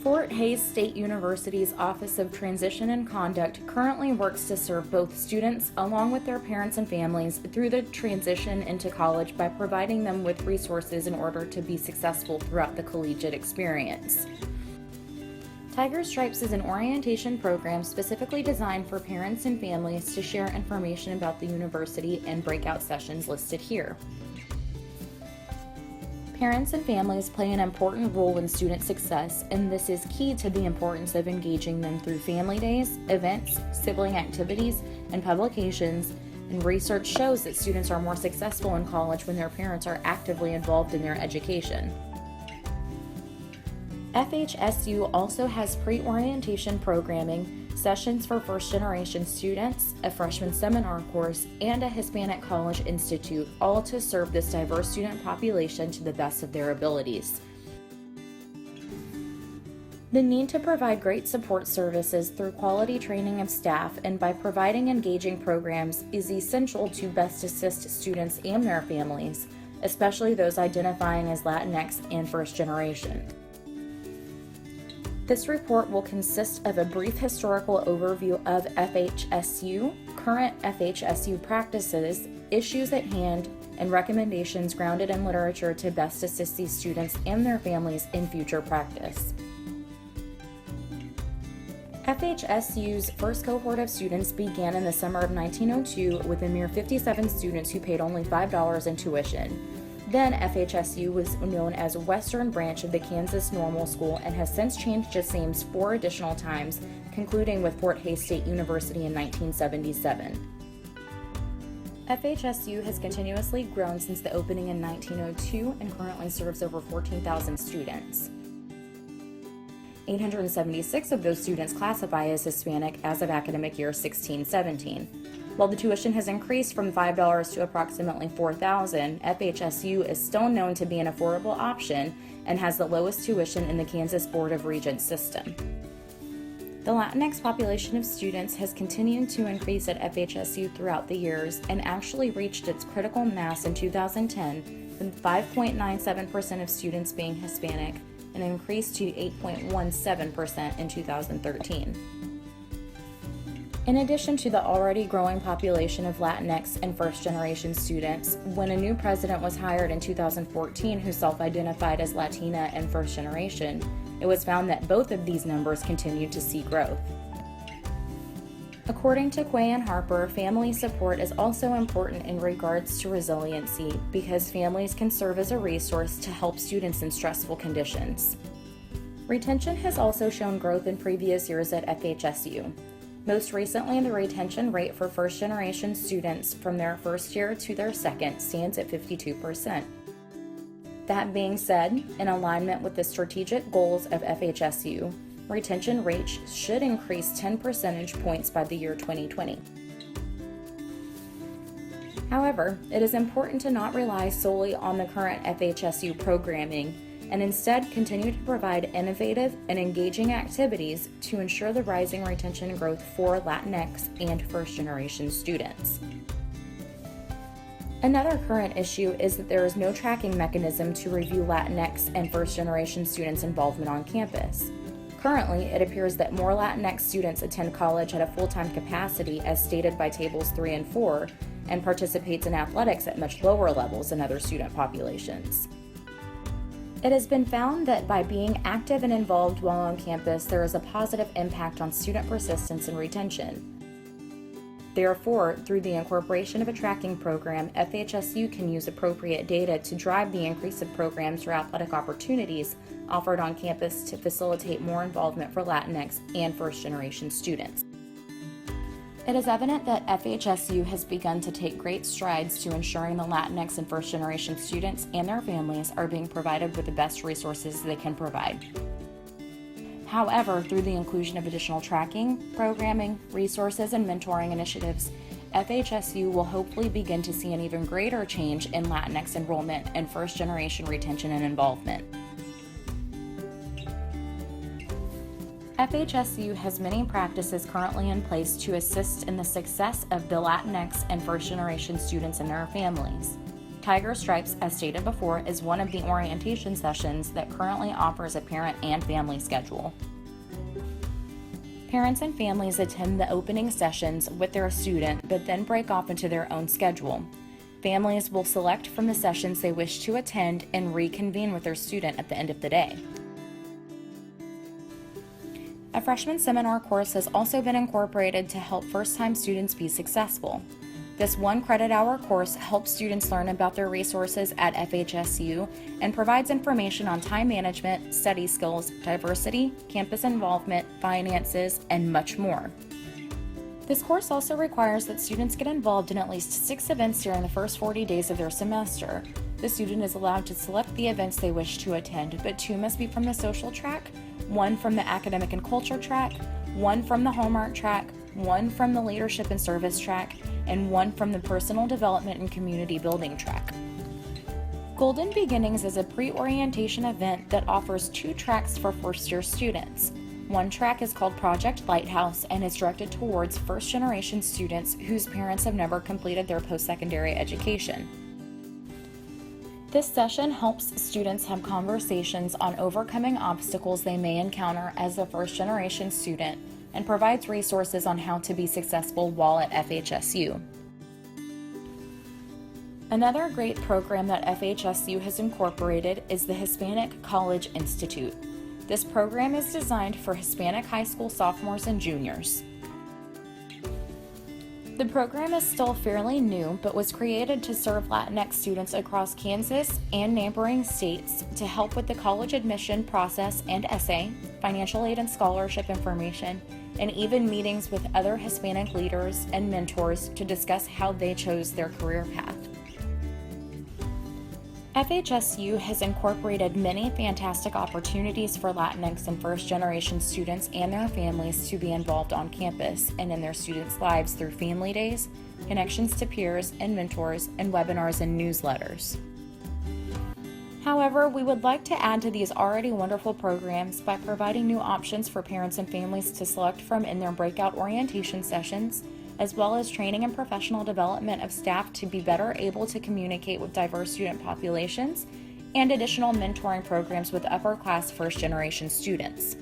Fort Hays State University's Office of Transition and Conduct currently works to serve both students along with their parents and families through the transition into college by providing them with resources in order to be successful throughout the collegiate experience. Tiger Stripes is an orientation program specifically designed for parents and families to share information about the university and breakout sessions listed here. Parents and families play an important role in student success, and this is key to the importance of engaging them through family days, events, sibling activities, and publications. And research shows that students are more successful in college when their parents are actively involved in their education. FHSU also has pre-orientation programming, sessions for first-generation students, a freshman seminar course, and a Hispanic College Institute, all to serve this diverse student population to the best of their abilities. The need to provide great support services through quality training of staff and by providing engaging programs is essential to best assist students and their families, especially those identifying as Latinx and first generation. This report will consist of a brief historical overview of FHSU, current FHSU practices, issues at hand, and recommendations grounded in literature to best assist these students and their families in future practice. FHSU's first cohort of students began in the summer of 1902 with a mere 57 students who paid only $5 in tuition. Then FHSU was known as Western Branch of the Kansas Normal School and has since changed its names 4 additional times, concluding with Fort Hays State University in 1977. FHSU has continuously grown since the opening in 1902 and currently serves over 14,000 students. 876 of those students classify as Hispanic as of academic year 16-17. While the tuition has increased from $5 to approximately $4,000, FHSU is still known to be an affordable option and has the lowest tuition in the Kansas Board of Regents system. The Latinx population of students has continued to increase at FHSU throughout the years and actually reached its critical mass in 2010, with 5.97% of students being Hispanic, and increased to 8.17% in 2013. In addition to the already growing population of Latinx and first-generation students, when a new president was hired in 2014 who self-identified as Latina and first-generation, it was found that both of these numbers continued to see growth. According to Quay and Harper, family support is also important in regards to resiliency because families can serve as a resource to help students in stressful conditions. Retention has also shown growth in previous years at FHSU. Most recently, the retention rate for first-generation students from their first year to their second stands at 52%. That being said, in alignment with the strategic goals of FHSU, retention rates should increase 10 percentage points by the year 2020. However, it is important to not rely solely on the current FHSU programming and instead continue to provide innovative and engaging activities to ensure the rising retention growth for Latinx and first-generation students. Another current issue is that there is no tracking mechanism to review Latinx and first-generation students' involvement on campus. Currently, it appears that more Latinx students attend college at a full-time capacity as stated by Tables 3 and 4, and participates in athletics at much lower levels than other student populations. It has been found that by being active and involved while on campus, there is a positive impact on student persistence and retention. Therefore, through the incorporation of a tracking program, FHSU can use appropriate data to drive the increase of programs or athletic opportunities offered on campus to facilitate more involvement for Latinx and first-generation students. It is evident that FHSU has begun to take great strides to ensuring the Latinx and first-generation students and their families are being provided with the best resources they can provide. However, through the inclusion of additional tracking, programming, resources, and mentoring initiatives, FHSU will hopefully begin to see an even greater change in Latinx enrollment and first-generation retention and involvement. FHSU has many practices currently in place to assist in the success of the Latinx and first-generation students and their families. Tiger Stripes, as stated before, is one of the orientation sessions that currently offers a parent and family schedule. Parents and families attend the opening sessions with their student, but then break off into their own schedule. Families will select from the sessions they wish to attend and reconvene with their student at the end of the day. A freshman seminar course has also been incorporated to help first-time students be successful. This 1 credit hour course helps students learn about their resources at FHSU and provides information on time management, study skills, diversity, campus involvement, finances, and much more. This course also requires that students get involved in at least 6 events during the first 40 days of their semester. The student is allowed to select the events they wish to attend, but 2 must be from the social track, 1 from the academic and culture track, 1 from the home art track, 1 from the leadership and service track, and 1 from the personal development and community building track. Golden Beginnings is a pre-orientation event that offers 2 tracks for first-year students. 1 track is called Project Lighthouse and is directed towards first-generation students whose parents have never completed their post-secondary education. This session helps students have conversations on overcoming obstacles they may encounter as a first-generation student and provides resources on how to be successful while at FHSU. Another great program that FHSU has incorporated is the Hispanic College Institute. This program is designed for Hispanic high school sophomores and juniors. The program is still fairly new, but was created to serve Latinx students across Kansas and neighboring states to help with the college admission process and essay, financial aid and scholarship information, and even meetings with other Hispanic leaders and mentors to discuss how they chose their career path. FHSU has incorporated many fantastic opportunities for Latinx and first-generation students and their families to be involved on campus and in their students' lives through family days, connections to peers and mentors, and webinars and newsletters. However, we would like to add to these already wonderful programs by providing new options for parents and families to select from in their breakout orientation sessions, as well as training and professional development of staff to be better able to communicate with diverse student populations, and additional mentoring programs with upper-class first-generation students.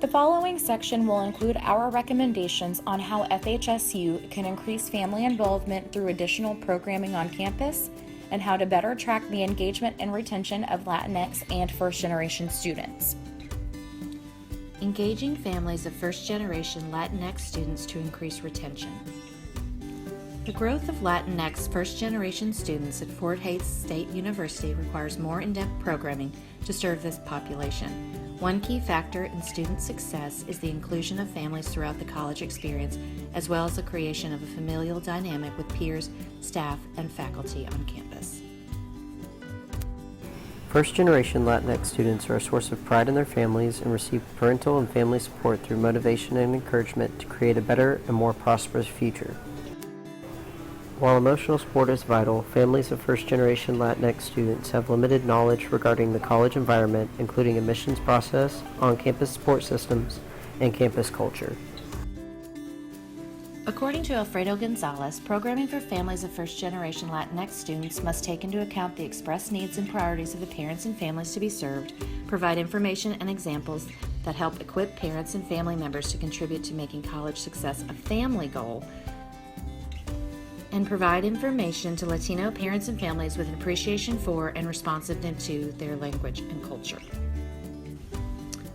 The following section will include our recommendations on how FHSU can increase family involvement through additional programming on campus, and how to better track the engagement and retention of Latinx and first-generation students. Engaging families of first-generation Latinx students to increase retention. The growth of Latinx first-generation students at Fort Hays State University requires more in-depth programming to serve this population. One key factor in student success is the inclusion of families throughout the college experience, as well as the creation of a familial dynamic with peers, staff, and faculty on campus. First-generation Latinx students are a source of pride in their families and receive parental and family support through motivation and encouragement to create a better and more prosperous future. While emotional support is vital, families of first-generation Latinx students have limited knowledge regarding the college environment, including admissions process, on-campus support systems, and campus culture. According to Alfredo Gonzalez, programming for families of first-generation Latinx students must take into account the expressed needs and priorities of the parents and families to be served, provide information and examples that help equip parents and family members to contribute to making college success a family goal, and provide information to Latino parents and families with an appreciation for and responsiveness to their language and culture.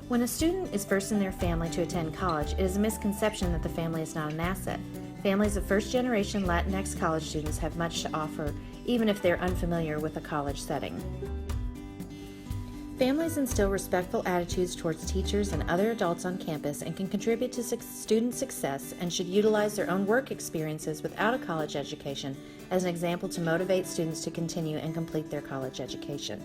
When a student is first in their family to attend college, it is a misconception that the family is not an asset. Families of first-generation Latinx college students have much to offer, even if they're unfamiliar with a college setting. Families instill respectful attitudes towards teachers and other adults on campus and can contribute to student success, and should utilize their own work experiences without a college education as an example to motivate students to continue and complete their college education.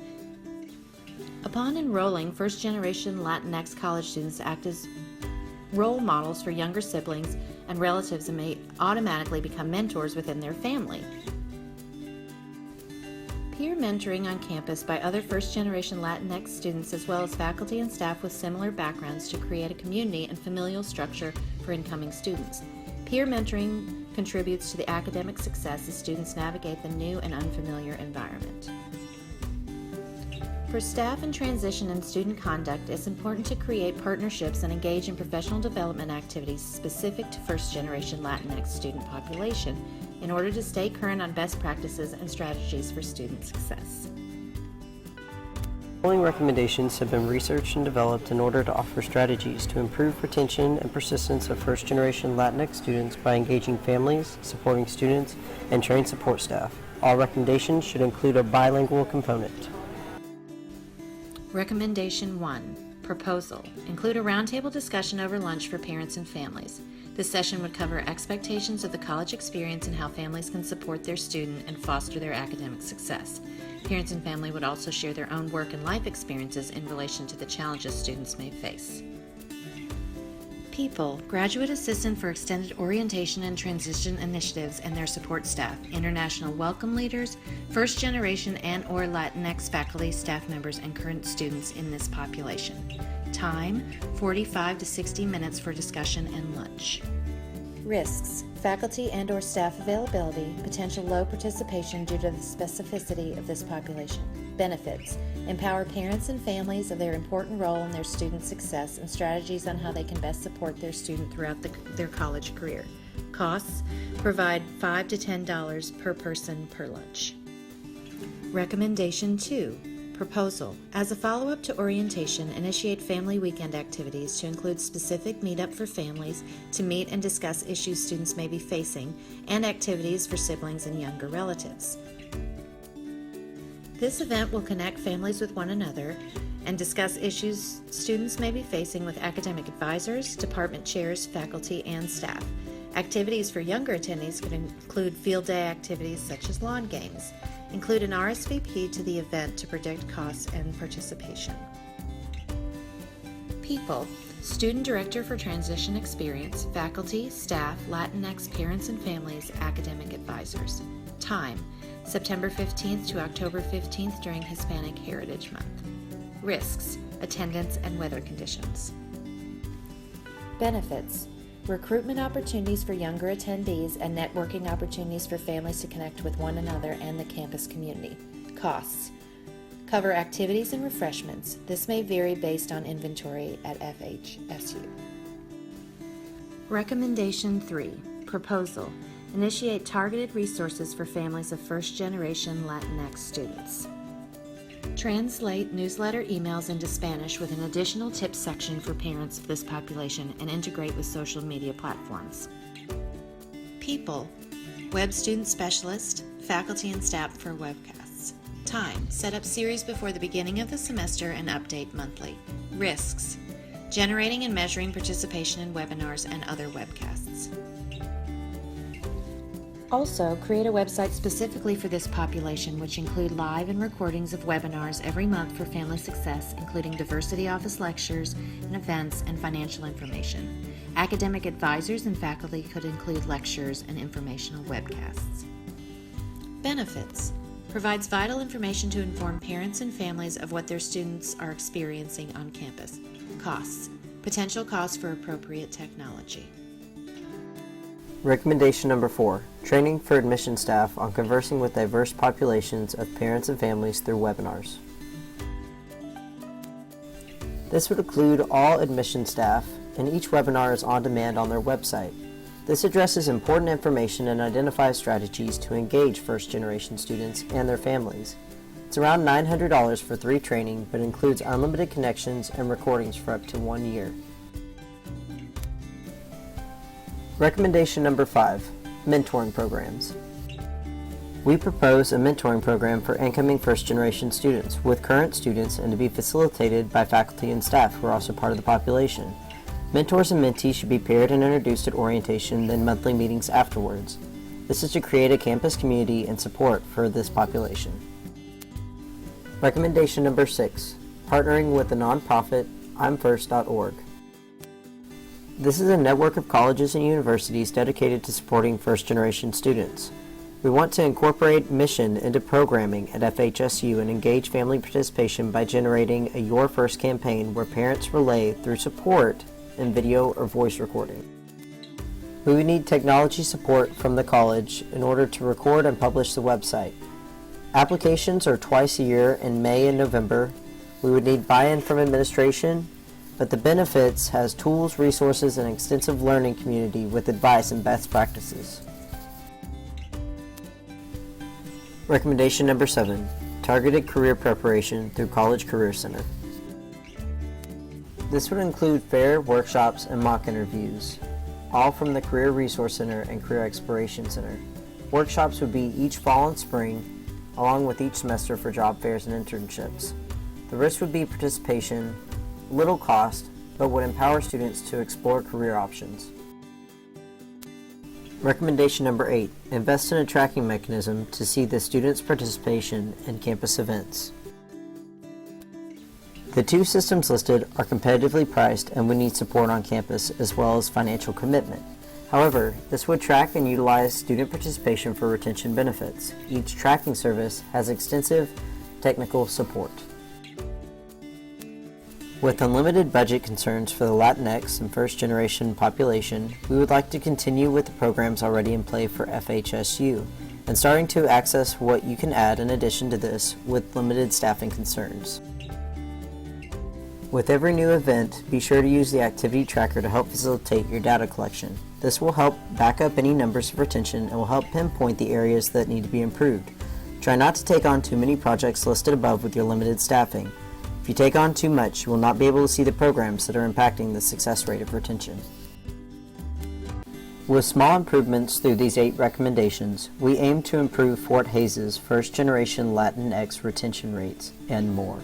Upon enrolling, first-generation Latinx college students act as role models for younger siblings and relatives and may automatically become mentors within their family. Peer mentoring on campus by other first-generation Latinx students, as well as faculty and staff with similar backgrounds, to create a community and familial structure for incoming students. Peer mentoring contributes to the academic success as students navigate the new and unfamiliar environment. For staff in transition and student conduct, it's important to create partnerships and engage in professional development activities specific to first-generation Latinx student population in order to stay current on best practices and strategies for student success. The following recommendations have been researched and developed in order to offer strategies to improve retention and persistence of first-generation Latinx students by engaging families, supporting students, and trained support staff. All recommendations should include a bilingual component. Recommendation 1. Proposal. Include a roundtable discussion over lunch for parents and families. This session would cover expectations of the college experience and how families can support their student and foster their academic success. Parents and family would also share their own work and life experiences in relation to the challenges students may face. People, graduate assistant for extended orientation and transition initiatives and their support staff, international welcome leaders, first generation and or Latinx faculty, staff members, and current students in this population. Time, 45 to 60 minutes for discussion and lunch. Risks, faculty and or staff availability, potential low participation due to the specificity of this population. Benefits, empower parents and families of their important role in their student success and strategies on how they can best support their student throughout their college career. Costs, provide $5 to $10 per person per lunch. Recommendation 2. Proposal. As a follow-up to orientation, initiate family weekend activities to include specific meetup for families to meet and discuss issues students may be facing and activities for siblings and younger relatives. This event will connect families with one another and discuss issues students may be facing with academic advisors, department chairs, faculty, and staff. Activities for younger attendees could include field day activities such as lawn games. Include an RSVP to the event to predict costs and participation. People, Student Director for Transition Experience, faculty, staff, Latinx parents and families, academic advisors. Time, September 15th to October 15th during Hispanic Heritage Month. Risks, attendance and weather conditions. Benefits, recruitment opportunities for younger attendees and networking opportunities for families to connect with one another and the campus community. Costs, cover activities and refreshments. This may vary based on inventory at FHSU. Recommendation 3. Proposal. Initiate targeted resources for families of first-generation Latinx students. Translate newsletter emails into Spanish with an additional tips section for parents of this population and integrate with social media platforms. People, web student specialist, faculty and staff for webcasts. Time, set up series before the beginning of the semester and update monthly. Risks, generating and measuring participation in webinars and other webcasts. Also, create a website specifically for this population, which include live and recordings of webinars every month for family success, including diversity office lectures and events and financial information. Academic advisors and faculty could include lectures and informational webcasts. Benefits. Provides vital information to inform parents and families of what their students are experiencing on campus. Costs. Potential costs for appropriate technology. Recommendation number 4. Training for admission staff on conversing with diverse populations of parents and families through webinars. This would include all admission staff, and each webinar is on demand on their website. This addresses important information and identifies strategies to engage first-generation students and their families. It's around $900 for 3 training, but includes unlimited connections and recordings for up to 1 year. Recommendation number 5. Mentoring programs. We propose a mentoring program for incoming first-generation students with current students and to be facilitated by faculty and staff who are also part of the population. Mentors and mentees should be paired and introduced at orientation, then monthly meetings afterwards. This is to create a campus community and support for this population. Recommendation number 6. Partnering with the nonprofit I'mFirst.org. This is a network of colleges and universities dedicated to supporting first-generation students. We want to incorporate mission into programming at FHSU and engage family participation by generating a Your First campaign where parents relay through support in video or voice recording. We would need technology support from the college in order to record and publish the website. Applications are twice a year in May and November. We would need buy-in from administration, but the benefits has tools, resources, and extensive learning community with advice and best practices. Recommendation number 7, targeted career preparation through College Career Center. This would include fair, workshops, and mock interviews, all from the Career Resource Center and Career Exploration Center. Workshops would be each fall and spring, along with each semester for job fairs and internships. The risk would be participation, little cost, but would empower students to explore career options. Recommendation number 8, invest in a tracking mechanism to see the students' participation in campus events. The two systems listed are competitively priced and would need support on campus as well as financial commitment. However, this would track and utilize student participation for retention benefits. Each tracking service has extensive technical support. With unlimited budget concerns for the Latinx and first-generation population, we would like to continue with the programs already in play for FHSU and starting to access what you can add in addition to this with limited staffing concerns. With every new event, be sure to use the activity tracker to help facilitate your data collection. This will help back up any numbers of retention and will help pinpoint the areas that need to be improved. Try not to take on too many projects listed above with your limited staffing. If you take on too much, you will not be able to see the programs that are impacting the success rate of retention. With small improvements through these 8 recommendations, we aim to improve Fort Hays's first-generation Latinx retention rates and more.